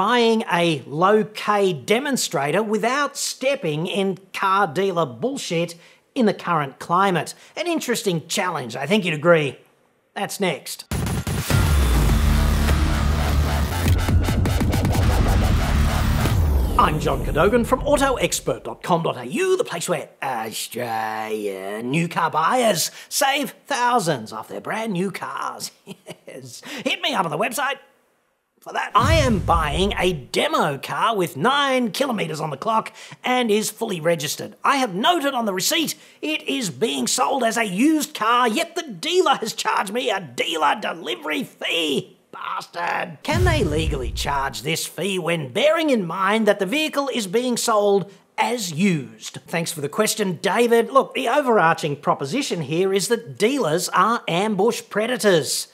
buying a low-K demonstrator without stepping in car dealer bullshit in the current climate. An interesting challenge, I think you'd agree. That's next. I'm John Cadogan from AutoExpert.com.au, the place where Australian new car buyers save thousands off their brand new cars. Yes. Hit me up on the website for that. I am buying a demo car with 9 kilometres on the clock and is fully registered. I have noted on the receipt it is being sold as a used car, yet the dealer has charged me a dealer delivery fee. Bastard. Can they legally charge this fee when bearing in mind that the vehicle is being sold as used? Thanks for the question, David. Look, the overarching proposition here is that dealers are ambush predators.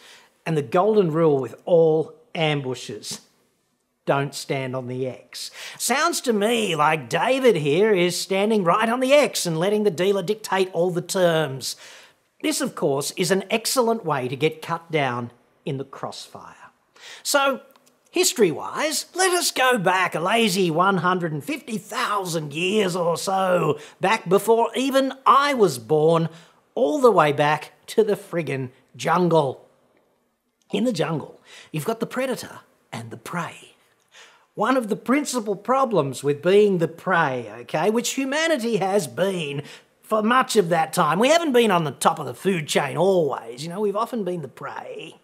And the golden rule with all ambushes: don't stand on the X. Sounds to me like David here is standing right on the X and letting the dealer dictate all the terms. This, of course, is an excellent way to get cut down in the crossfire. So, history-wise, let us go back a lazy 150,000 years or so, back before even I was born, all the way back to the friggin' jungle. In the jungle, you've got the predator and the prey. One of the principal problems with being the prey, okay, which humanity has been for much of that time. We haven't been on the top of the food chain always, you know, we've often been the prey.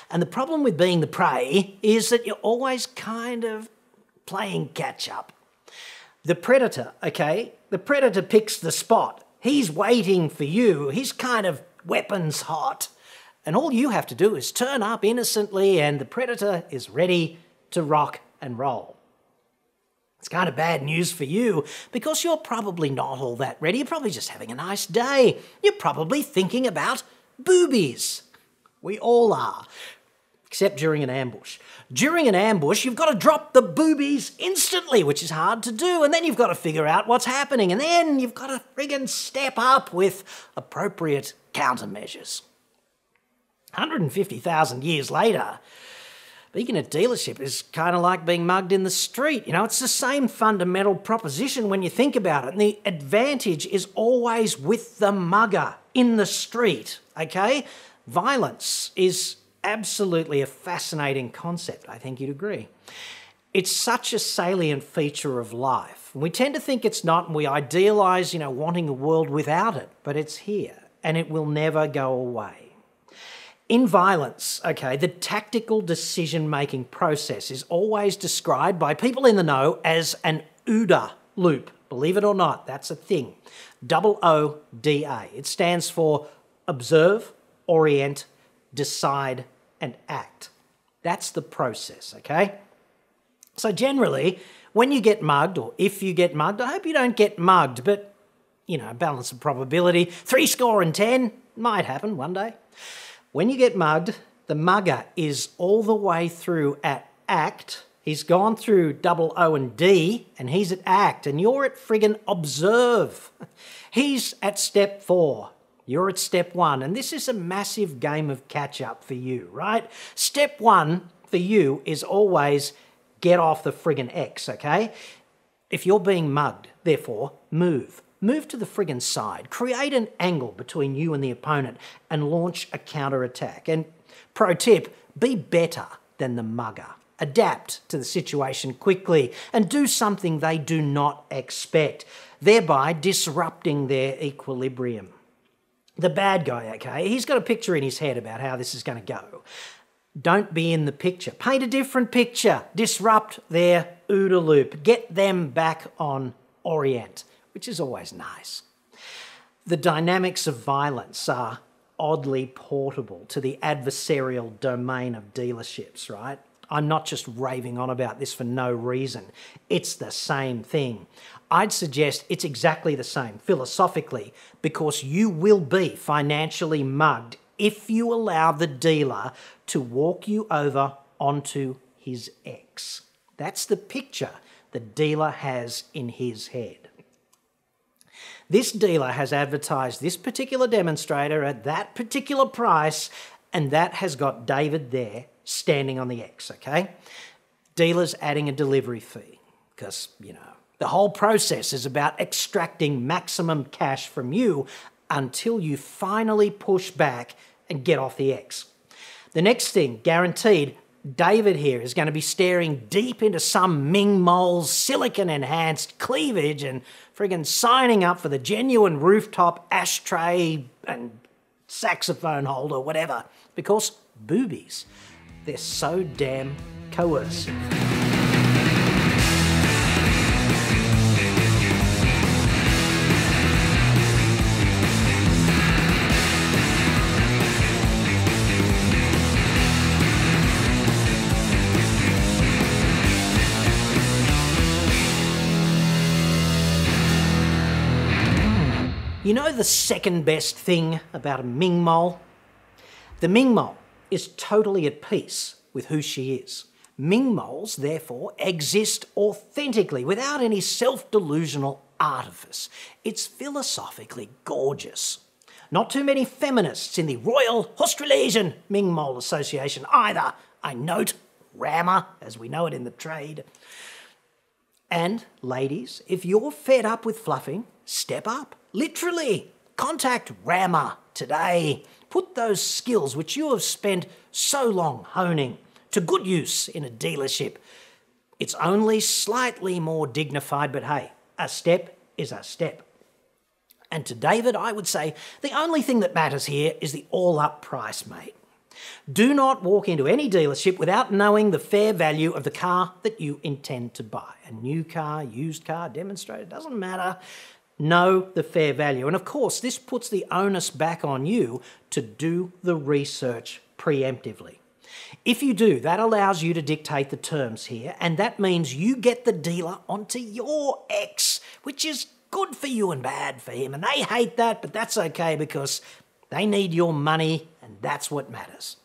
And the problem with being the prey is that you're always kind of playing catch up. The predator, okay, the predator picks the spot. He's waiting for you. He's kind of weapons hot. And all you have to do is turn up innocently and the predator is ready to rock and roll. It's kind of bad news for you because you're probably not all that ready. You're probably just having a nice day. You're probably thinking about boobies. We all are, except during an ambush. During an ambush, you've got to drop the boobies instantly, which is hard to do, and then you've got to figure out what's happening, and then you've got to friggin' step up with appropriate countermeasures. 150,000 years later, being at a dealership is kind of like being mugged in the street. You know, it's the same fundamental proposition when you think about it. And the advantage is always with the mugger in the street, okay? Violence is absolutely a fascinating concept. I think you'd agree. It's such a salient feature of life. We tend to think it's not, and we idealise, you know, wanting a world without it. But it's here, and it will never go away. In violence, okay, the tactical decision-making process is always described by people in the know as an OODA loop. Believe it or not, that's a thing. OODA. It stands for observe, orient, decide, and act. That's the process, okay? So generally, when you get mugged, or if you get mugged, I hope you don't get mugged, but, you know, balance of probability, 70, might happen one day. When you get mugged, the mugger is all the way through at act. He's gone through O and D, and he's at act, and you're at friggin' observe. He's at step 4. You're at step 1, and this is a massive game of catch-up for you, right? Step 1 for you is always get off the friggin' X, okay? If you're being mugged, therefore, move. Move to the friggin' side, create an angle between you and the opponent and launch a counter-attack. And pro tip, be better than the mugger. Adapt to the situation quickly and do something they do not expect, thereby disrupting their equilibrium. The bad guy, okay, he's got a picture in his head about how this is going to go. Don't be in the picture. Paint a different picture. Disrupt their OODA loop. Get them back on orient, which is always nice. The dynamics of violence are oddly portable to the adversarial domain of dealerships, right? I'm not just raving on about this for no reason. It's the same thing. I'd suggest it's exactly the same philosophically because you will be financially mugged if you allow the dealer to walk you over onto his X. That's the picture the dealer has in his head. This dealer has advertised this particular demonstrator at that particular price, and that has got David there standing on the X, okay? dealers adding a delivery fee because, you know, the whole process is about extracting maximum cash from you until you finally push back and get off the X. The next thing, guaranteed, David here is going to be staring deep into some Ming Mole's silicon-enhanced cleavage and friggin' signing up for the genuine rooftop ashtray and saxophone holder, whatever, because boobies, they're so damn coercive. You know the second best thing about a Ming Mole? The Ming Mole is totally at peace with who she is. Ming Moles, therefore, exist authentically, without any self-delusional artifice. It's philosophically gorgeous. Not too many feminists in the Royal Australasian Ming Mole Association either. I note, rammer, as we know it in the trade. And, ladies, if you're fed up with fluffing, step up. Literally, contact Rammer today. Put those skills which you have spent so long honing to good use in a dealership. It's only slightly more dignified, but hey, a step is a step. And to David, I would say the only thing that matters here is the all-up price, mate. Do not walk into any dealership without knowing the fair value of the car that you intend to buy. A new car, used car, demonstrator, doesn't matter. Know the fair value. And of course, this puts the onus back on you to do the research preemptively. If you do, that allows you to dictate the terms here, and that means you get the dealer onto your X, which is good for you and bad for him. And they hate that, but that's okay because they need your money, and that's what matters.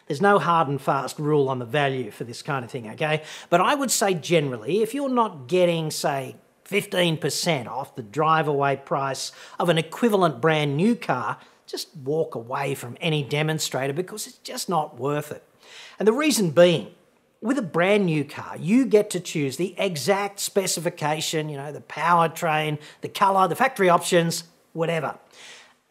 There's no hard and fast rule on the value for this kind of thing, okay? But I would say generally, if you're not getting, say, 15% off the drive-away price of an equivalent brand new car, just walk away from any demonstrator because it's just not worth it. And the reason being, with a brand new car, you get to choose the exact specification, you know, the powertrain, the colour, the factory options, whatever.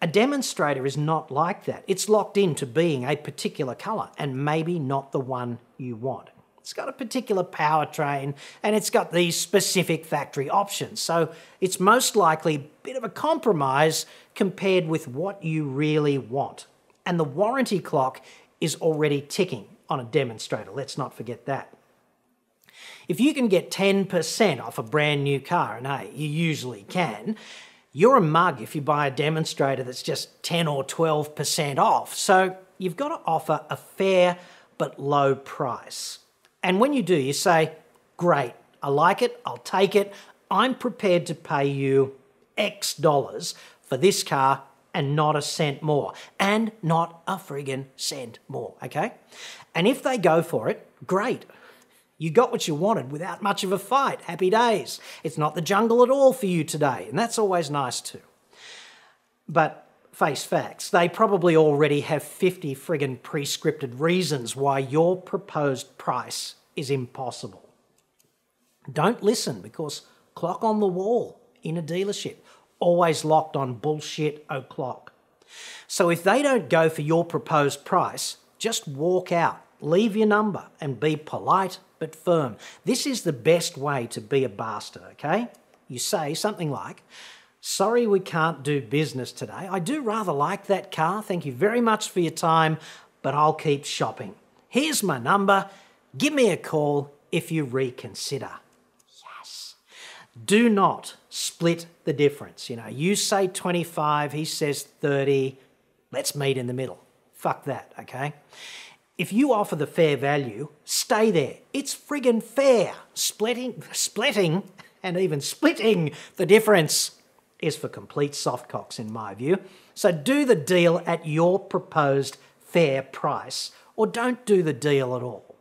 A demonstrator is not like that. It's locked into being a particular colour and maybe not the one you want. It's got a particular powertrain and it's got these specific factory options. So it's most likely a bit of a compromise compared with what you really want. And the warranty clock is already ticking on a demonstrator. Let's not forget that. If you can get 10% off a brand new car, and hey, you usually can, you're a mug if you buy a demonstrator that's just 10 or 12% off. So you've got to offer a fair but low price. And when you do, you say, great, I like it, I'll take it, I'm prepared to pay you X dollars for this car and not a cent more. And not a friggin' cent more, okay? And if they go for it, great. You got what you wanted without much of a fight. Happy days. It's not the jungle at all for you today, and that's always nice too. But face facts, they probably already have 50 friggin' prescripted reasons why your proposed price is impossible. Don't listen, because clock on the wall in a dealership, always locked on bullshit o'clock. So if they don't go for your proposed price, just walk out, leave your number, and be polite but firm. This is the best way to be a bastard, okay? You say something like, sorry we can't do business today. I do rather like that car. Thank you very much for your time, but I'll keep shopping. Here's my number. Give me a call if you reconsider. Yes. Do not split the difference. You know, you say 25, he says 30. Let's meet in the middle. Fuck that, okay? If you offer the fair value, stay there. It's friggin' fair. Splitting, and even splitting the difference is for complete softcocks in my view. So do the deal at your proposed fair price, or don't do the deal at all.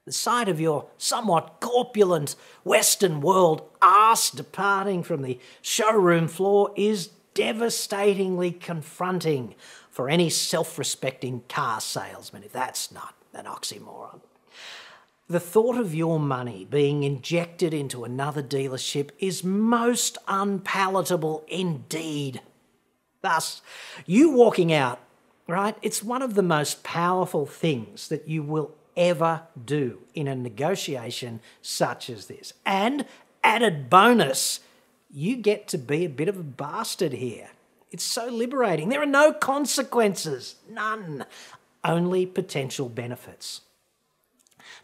The sight of your somewhat corpulent Western world arse departing from the showroom floor is devastatingly confronting for any self-respecting car salesman, if that's not an oxymoron. The thought of your money being injected into another dealership is most unpalatable indeed. Thus, you walking out, right, it's one of the most powerful things that you will ever do in a negotiation such as this. And added bonus, you get to be a bit of a bastard here. It's so liberating. There are no consequences, none, only potential benefits.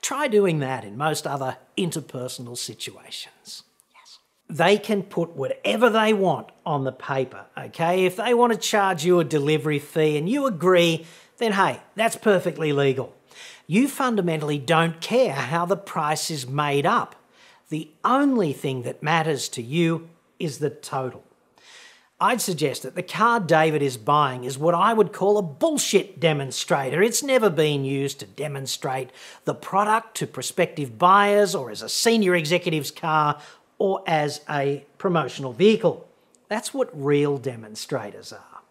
Try doing that in most other interpersonal situations. Yes. They can put whatever they want on the paper, okay? If they want to charge you a delivery fee and you agree, then hey, that's perfectly legal. You fundamentally don't care how the price is made up. The only thing that matters to you is the total. I'd suggest that the car David is buying is what I would call a bullshit demonstrator. It's never been used to demonstrate the product to prospective buyers or as a senior executive's car or as a promotional vehicle. That's what real demonstrators are.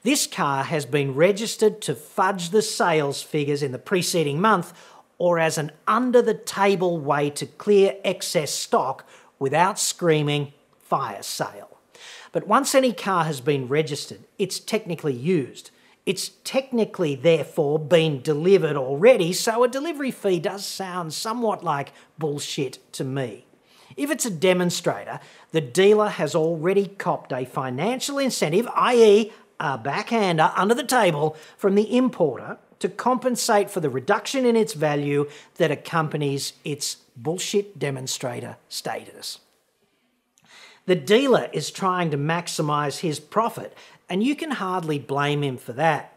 This car has been registered to fudge the sales figures in the preceding month or as an under-the-table way to clear excess stock without screaming fire sale. But once any car has been registered, it's technically used. It's technically, therefore, been delivered already, so a delivery fee does sound somewhat like bullshit to me. If it's a demonstrator, the dealer has already copped a financial incentive, i.e. a backhander under the table from the importer to compensate for the reduction in its value that accompanies its bullshit demonstrator status. The dealer is trying to maximise his profit, and you can hardly blame him for that.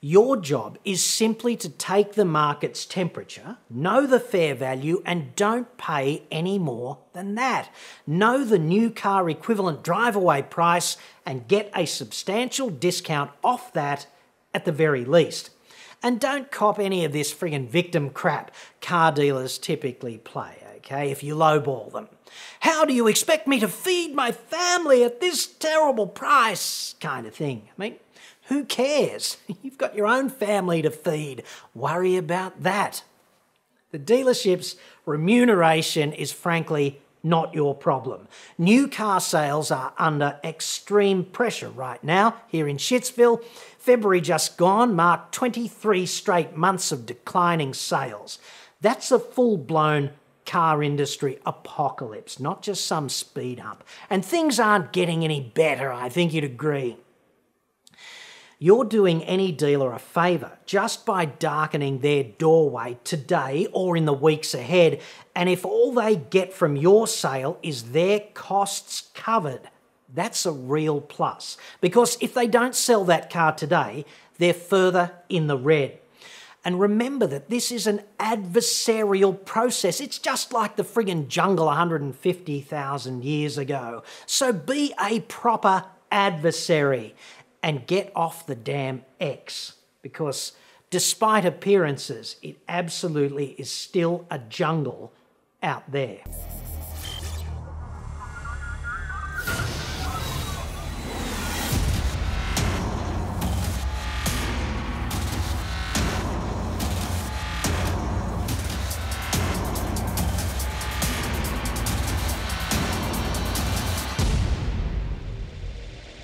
Your job is simply to take the market's temperature, know the fair value, and don't pay any more than that. Know the new car equivalent drive-away price and get a substantial discount off that at the very least. And don't cop any of this friggin' victim crap car dealers typically play, okay, if you lowball them. How do you expect me to feed my family at this terrible price? Kind of thing. I mean, who cares? You've got your own family to feed. Worry about that. The dealership's remuneration is frankly not your problem. New car sales are under extreme pressure right now here in Shitsville. February just gone marked 23 straight months of declining sales. That's a full-blown car industry apocalypse, not just some speed hump. And things aren't getting any better, I think you'd agree. You're doing any dealer a favour just by darkening their doorway today or in the weeks ahead, and if all they get from your sale is their costs covered, that's a real plus. Because if they don't sell that car today, they're further in the red. And remember that this is an adversarial process. It's just like the friggin' jungle 150,000 years ago. So be a proper adversary and get off the damn X. Because despite appearances, it absolutely is still a jungle out there.